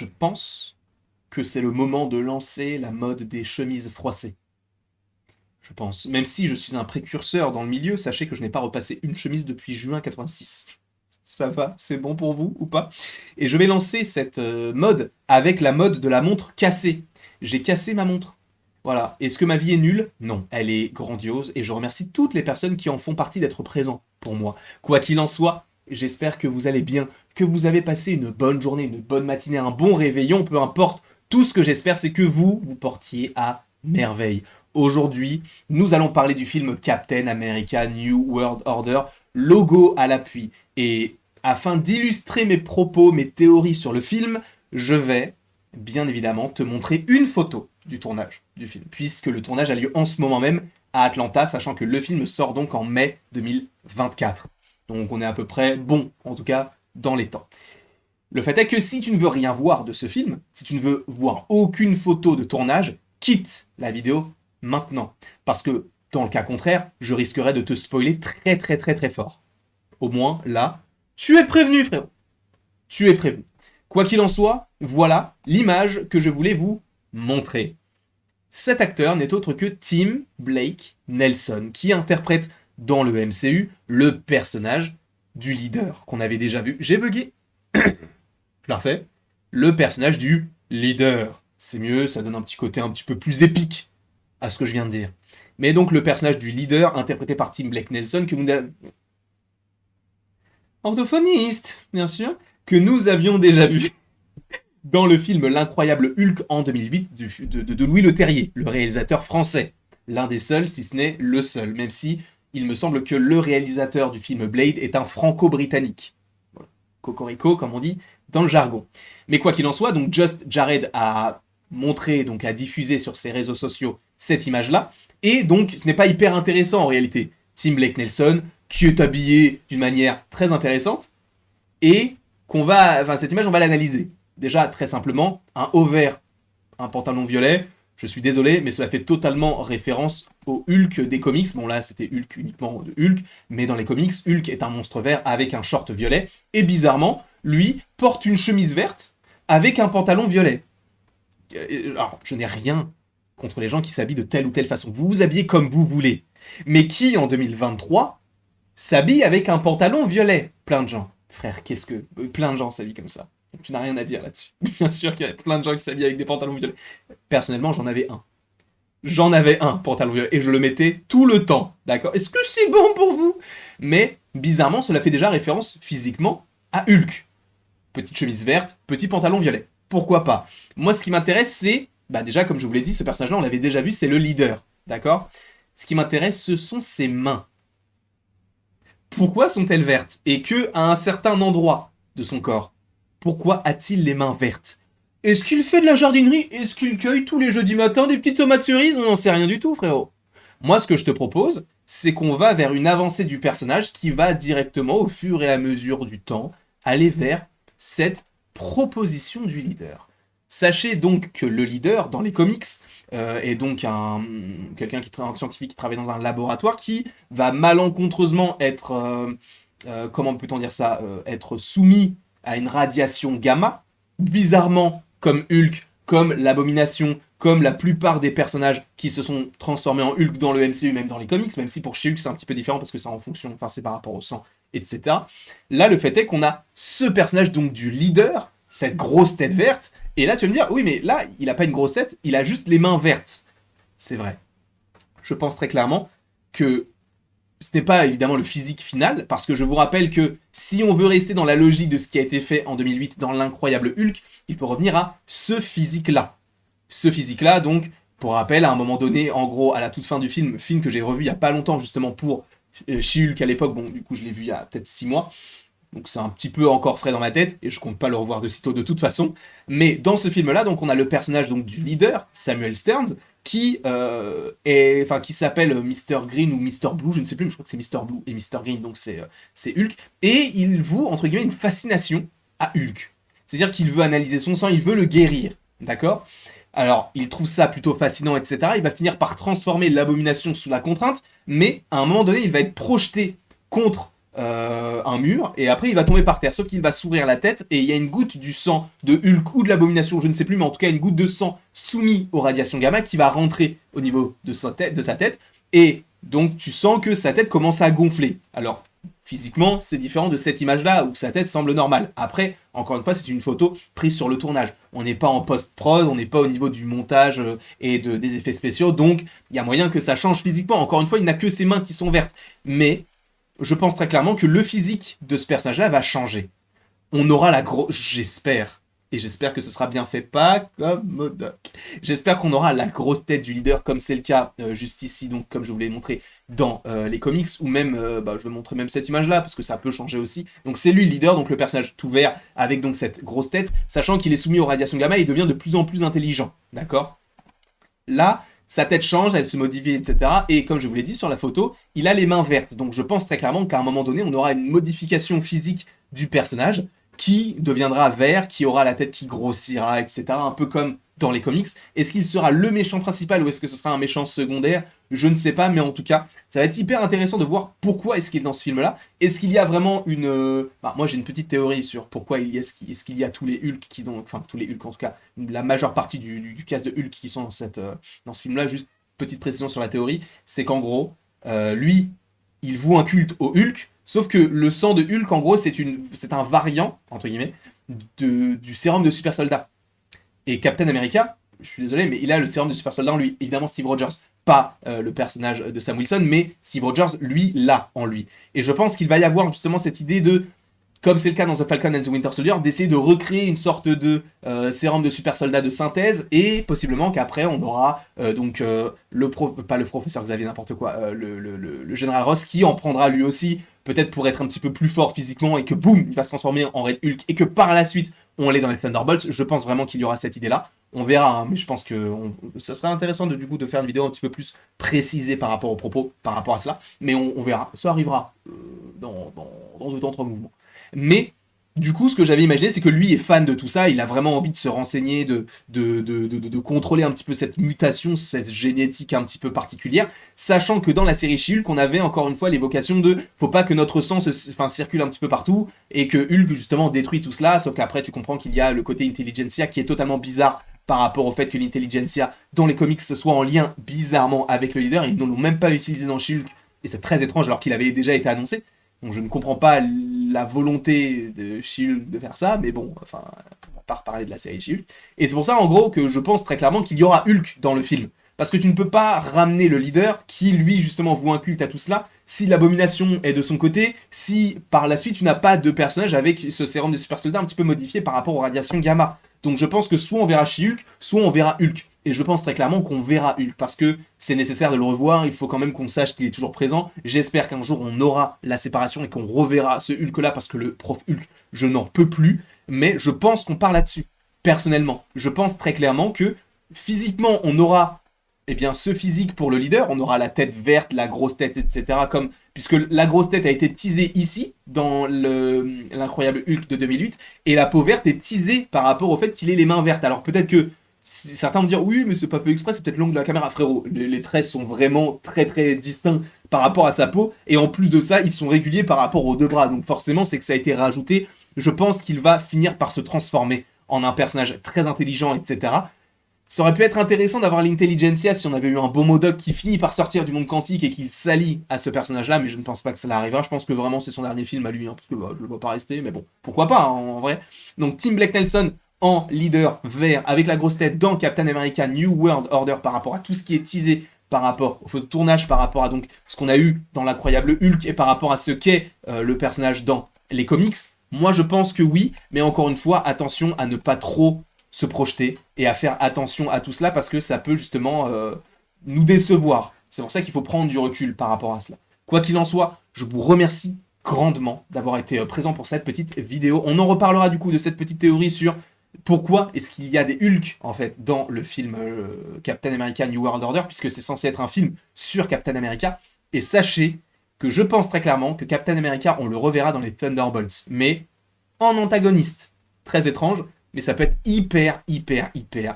Je pense que c'est le moment de lancer la mode des chemises froissées. Je pense. Même si je suis un précurseur dans le milieu, sachez que je n'ai pas repassé une chemise depuis juin 86. Ça va, c'est bon pour vous ou pas? Et je vais lancer cette mode avec la mode de la montre cassée. J'ai cassé ma montre. Voilà. Est-ce que ma vie est nulle? Non, elle est grandiose et je remercie toutes les personnes qui en font partie d'être présents pour moi. Quoi qu'il en soit, j'espère que vous allez bien, que vous avez passé une bonne journée, une bonne matinée, un bon réveillon, peu importe. Tout ce que j'espère, c'est que vous portiez à merveille. Aujourd'hui, nous allons parler du film Captain America New World Order, logo à l'appui. Et afin d'illustrer mes propos, mes théories sur le film, je vais, bien évidemment, te montrer une photo du tournage du film, puisque le tournage a lieu en ce moment même à Atlanta, sachant que le film sort donc en mai 2024. Donc on est à peu près bon, en tout cas, dans les temps. Le fait est que si tu ne veux rien voir de ce film, si tu ne veux voir aucune photo de tournage, quitte la vidéo maintenant. Parce que, dans le cas contraire, je risquerais de te spoiler très très très très fort. Au moins, là, tu es prévenu, frérot. Tu es prévenu. Quoi qu'il en soit, voilà l'image que je voulais vous montrer. Cet acteur n'est autre que Tim Blake Nelson, qui interprète dans le MCU le personnage du leader qu'on avait déjà vu. J'ai bugué. Je la refais. Le personnage du leader. C'est mieux, ça donne un petit côté un petit peu plus épique à ce que je viens de dire. Mais donc le personnage du leader, interprété par Tim Blake Nelson, que nous... Orthophoniste, bien sûr, que nous avions déjà vu dans le film L'incroyable Hulk en 2008 de Louis Leterrier, le réalisateur français. L'un des seuls, si ce n'est le seul, même si il me semble que le réalisateur du film Blade est un franco-britannique. Voilà. Cocorico, comme on dit dans le jargon. Mais quoi qu'il en soit, donc Just Jared a montré, donc a diffusé sur ses réseaux sociaux cette image-là, et donc ce n'est pas hyper intéressant en réalité. Tim Blake Nelson, qui est habillé d'une manière très intéressante, et cette image, on va l'analyser. Déjà, très simplement, un haut vert, un pantalon violet, je suis désolé, mais cela fait totalement référence au Hulk des comics. Bon là, c'était Hulk uniquement de Hulk, mais dans les comics, Hulk est un monstre vert avec un short violet, et bizarrement, lui porte une chemise verte avec un pantalon violet. Alors, je n'ai rien contre les gens qui s'habillent de telle ou telle façon. Vous vous habillez comme vous voulez. Mais qui, en 2023, s'habille avec un pantalon violet? Plein de gens. Frère, qu'est-ce que... Plein de gens s'habillent comme ça. Tu n'as rien à dire là-dessus. Bien sûr qu'il y a plein de gens qui s'habillent avec des pantalons violets. Personnellement, j'en avais un. J'en avais un pantalon violet et je le mettais tout le temps. D'accord? Est-ce que c'est bon pour vous? Mais, bizarrement, cela fait déjà référence physiquement à Hulk. Petite chemise verte, petit pantalon violet. Pourquoi pas? Moi, ce qui m'intéresse, c'est... Bah déjà, comme je vous l'ai dit, ce personnage-là, on l'avait déjà vu, c'est le leader. D'accord? Ce qui m'intéresse, ce sont ses mains. Pourquoi sont-elles vertes? Et que à un certain endroit de son corps? Pourquoi a-t-il les mains vertes? Est-ce qu'il fait de la jardinerie? Est-ce qu'il cueille tous les jeudis matins des petites tomates cerises? On n'en sait rien du tout, frérot. Moi, ce que je te propose, c'est qu'on va vers une avancée du personnage qui va directement, au fur et à mesure du temps, aller vers cette proposition du leader. Sachez donc que le leader, dans les comics, est donc un scientifique qui travaille dans un laboratoire qui va malencontreusement être, comment peut-on dire ça, être soumis à une radiation gamma, bizarrement comme Hulk, comme l'Abomination, comme la plupart des personnages qui se sont transformés en Hulk dans le MCU, même dans les comics, même si pour chez Hulk c'est un petit peu différent parce que c'est en fonction, enfin c'est par rapport au sang, etc. Là, le fait est qu'on a ce personnage donc du leader, cette grosse tête verte, et là tu vas me dire, oui mais là, il a pas une grosse tête, il a juste les mains vertes. C'est vrai. Je pense très clairement que ce n'est pas évidemment le physique final, parce que je vous rappelle que si on veut rester dans la logique de ce qui a été fait en 2008 dans l'incroyable Hulk, il faut revenir à ce physique-là. Ce physique-là, donc, pour rappel, à un moment donné, en gros, à la toute fin du film que j'ai revu il n'y a pas longtemps, justement, pour She-Hulk à l'époque, bon, du coup, je l'ai vu il y a peut-être 6 mois, donc c'est un petit peu encore frais dans ma tête, et je compte pas le revoir de sitôt de toute façon. Mais dans ce film-là, donc, on a le personnage donc, du leader, Samuel Stearns, qui qui s'appelle Mr. Green ou Mr. Blue, je ne sais plus, mais je crois que c'est Mr. Blue et Mr. Green, donc c'est Hulk. Et il voue, entre guillemets, une fascination à Hulk. C'est-à-dire qu'il veut analyser son sang, il veut le guérir, d'accord? Alors, il trouve ça plutôt fascinant, etc. Il va finir par transformer l'Abomination sous la contrainte, mais à un moment donné, il va être projeté contre un mur, et après il va tomber par terre, sauf qu'il va s'ouvrir la tête, et il y a une goutte du sang de Hulk ou de l'abomination, je ne sais plus, mais en tout cas une goutte de sang soumis aux radiations gamma qui va rentrer au niveau de sa tête, et donc tu sens que sa tête commence à gonfler. Alors, physiquement, c'est différent de cette image-là où sa tête semble normale. Après, encore une fois, c'est une photo prise sur le tournage. On n'est pas en post-prod, on n'est pas au niveau du montage et des effets spéciaux, donc il y a moyen que ça change physiquement. Encore une fois, il n'a que ses mains qui sont vertes. Mais je pense très clairement que le physique de ce personnage-là va changer. On aura la grosse... J'espère. Et j'espère que ce sera bien fait, pas comme Modok. J'espère qu'on aura la grosse tête du leader, comme c'est le cas juste ici, donc comme je vous l'ai montré dans les comics, ou même, je vais montrer même cette image-là, parce que ça peut changer aussi. Donc c'est lui le leader, donc le personnage tout vert, avec donc cette grosse tête, sachant qu'il est soumis aux radiations gamma, il devient de plus en plus intelligent, d'accord? Là, sa tête change, elle se modifie, etc. Et comme je vous l'ai dit sur la photo, il a les mains vertes. Donc je pense très clairement qu'à un moment donné, on aura une modification physique du personnage qui deviendra vert, qui aura la tête qui grossira, etc. Un peu comme dans les comics. Est-ce qu'il sera le méchant principal ou est-ce que ce sera un méchant secondaire? Je ne sais pas, mais en tout cas, ça va être hyper intéressant de voir pourquoi est-ce qu'il est dans ce film-là. Est-ce qu'il y a vraiment une... moi, j'ai une petite théorie sur pourquoi est-ce qu'il y a tous les Hulk qui... Enfin, tous les Hulk, en tout cas, la majeure partie du cast de Hulk qui sont dans ce film-là. Juste petite précision sur la théorie, c'est qu'en gros, lui, il voue un culte au Hulk, sauf que le sang de Hulk, en gros, c'est un variant, entre guillemets, du sérum de super soldat. Et Captain America, je suis désolé, mais il a le sérum de super soldat en lui. Évidemment, Steve Rogers, pas le personnage de Sam Wilson, mais Steve Rogers, lui, l'a en lui. Et je pense qu'il va y avoir justement cette idée de, comme c'est le cas dans The Falcon and the Winter Soldier, d'essayer de recréer une sorte de sérum de super soldat de synthèse, et possiblement qu'après on aura pas le professeur Xavier, n'importe quoi, le général Ross, qui en prendra lui aussi, peut-être pour être un petit peu plus fort physiquement, et que boum, il va se transformer en Red Hulk, et que par la suite, on l'est dans les Thunderbolts. Je pense vraiment qu'il y aura cette idée-là. On verra, hein, mais je pense que ça serait intéressant du coup de faire une vidéo un petit peu plus précisée par rapport aux propos, par rapport à cela, mais on verra. Ça arrivera dans d'autres mouvements. Mais du coup, ce que j'avais imaginé, c'est que lui est fan de tout ça, il a vraiment envie de se renseigner, de contrôler un petit peu cette mutation, cette génétique un petit peu particulière, sachant que dans la série She-Hulk, on avait encore une fois l'évocation de faut pas que notre sang circule un petit peu partout, et que Hulk justement détruit tout cela, sauf qu'après tu comprends qu'il y a le côté intelligentsia qui est totalement bizarre par rapport au fait que l'intelligentsia dans les comics soit en lien bizarrement avec le leader, ils ne l'ont même pas utilisé dans She-Hulk, et c'est très étrange alors qu'il avait déjà été annoncé. Donc je ne comprends pas la volonté de She-Hulk de faire ça, mais bon, enfin, on va pas reparler de la série She-Hulk. Et c'est pour ça, en gros, que je pense très clairement qu'il y aura Hulk dans le film. Parce que tu ne peux pas ramener le leader, qui lui, justement, voue un culte à tout cela, si l'abomination est de son côté, si, par la suite, tu n'as pas de personnage avec ce sérum de super soldat un petit peu modifié par rapport aux radiations gamma. Donc je pense que soit on verra She-Hulk, soit on verra Hulk. Et je pense très clairement qu'on verra Hulk, parce que c'est nécessaire de le revoir, il faut quand même qu'on sache qu'il est toujours présent. J'espère qu'un jour on aura la séparation et qu'on reverra ce Hulk-là, parce que le prof Hulk, je n'en peux plus. Mais je pense qu'on part là-dessus, personnellement. Je pense très clairement que physiquement on aura ce physique pour le leader, on aura la tête verte, la grosse tête, etc. Puisque la grosse tête a été teasée ici, dans l'incroyable Hulk de 2008, et la peau verte est teasée par rapport au fait qu'il ait les mains vertes. Alors peut-être que certains vont dire oui, mais c'est pas fait exprès, c'est peut-être l'angle de la caméra, frérot. Les traits sont vraiment très très distincts par rapport à sa peau, et en plus de ça, ils sont réguliers par rapport aux deux bras. Donc forcément, c'est que ça a été rajouté. Je pense qu'il va finir par se transformer en un personnage très intelligent, etc. Ça aurait pu être intéressant d'avoir l'intelligentsia si on avait eu un bon Modok qui finit par sortir du monde quantique et qu'il s'allie à ce personnage-là, mais je ne pense pas que ça l'arrivera. Je pense que vraiment c'est son dernier film à lui, hein, parce que je le vois pas rester, mais bon, pourquoi pas, hein, en vrai. Donc Tim Blake Nelson en leader vert, avec la grosse tête dans Captain America New World Order par rapport à tout ce qui est teasé, par rapport au tournage, par rapport à donc ce qu'on a eu dans l'incroyable Hulk et par rapport à ce qu'est le personnage dans les comics. Moi je pense que oui, mais encore une fois, attention à ne pas trop se projeter et à faire attention à tout cela parce que ça peut justement nous décevoir. C'est pour ça qu'il faut prendre du recul par rapport à cela. Quoi qu'il en soit, je vous remercie grandement d'avoir été présent pour cette petite vidéo. On en reparlera du coup de cette petite théorie sur pourquoi est-ce qu'il y a des Hulk en fait dans le film Captain America New World Order, puisque c'est censé être un film sur Captain America. Et sachez que je pense très clairement que Captain America, on le reverra dans les Thunderbolts, mais en antagoniste. Très étrange, mais ça peut être hyper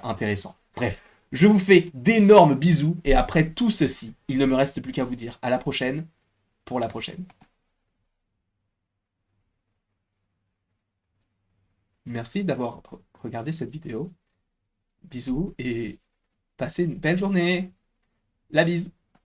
intéressant. Bref, je vous fais d'énormes bisous, et après tout ceci, il ne me reste plus qu'à vous dire à la prochaine, pour la prochaine. Merci d'avoir regardé cette vidéo. Bisous et passez une belle journée. La bise.